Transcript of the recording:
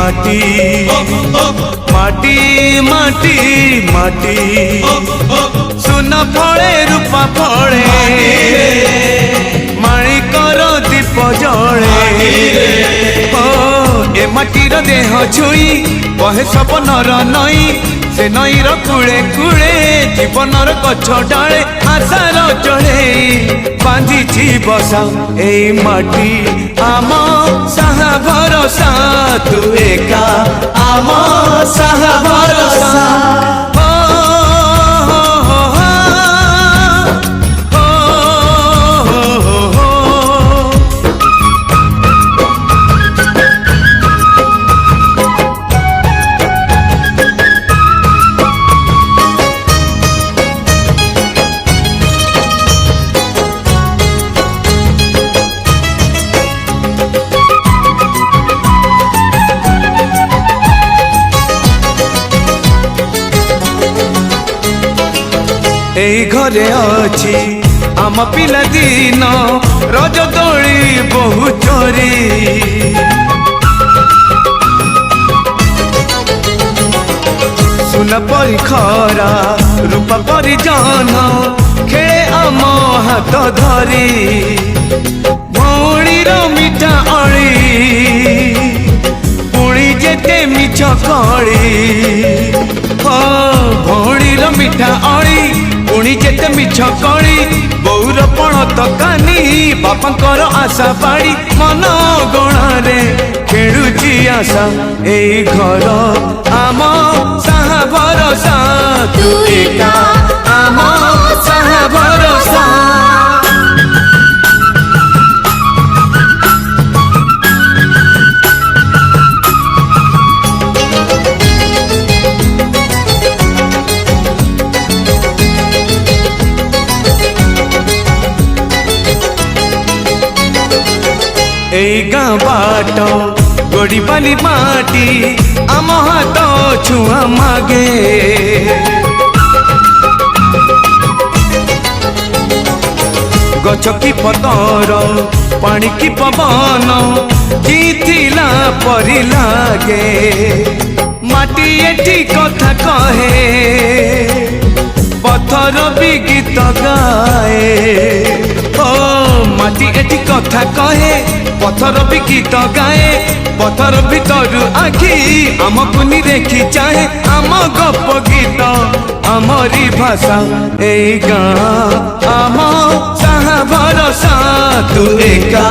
माटी माटी माटी माटी सुना फले रूपा फले माणिकर दीप जले ए माटीर देह छुई बहे सब नर नई से नईर कूले कूले जीवनर गछ डाले आशार चढ़े बांधी बसा ए माटी आम साहा भरोसा तू एका आम साहा भरोसा एई घरे अछि आम पिला दिन रज दोली बहु चोरी सुना परी खरा रूपा परी जन खेले आम हाथ धरी भौणीर मिठा अली पुणी जेते मिछ कली भौणीर मिठा अली पुणी जेते मिछ कली बौर पण तकानी बापांकर आशा बाड़ी मन गणारे खेलुची आशा एई घर आम साहा भरोसा तू एका आम साहा भरोसा एई गाँ बाट गोड़ी बाली माटी आम हाथ छुआ मागे गछ की पतर पानी की पवन जीथिला परी लागे माटी एठी कथा कहे पत्थर भी गीत गाए ओ माटी एठी कथा कहे पत्थर भी गीत गाए पत्थर भीतर आखि आमको नि देखी चाहे आम गप गीत आमरी भाषा एई गाँ आम साहा भरोसा तू एका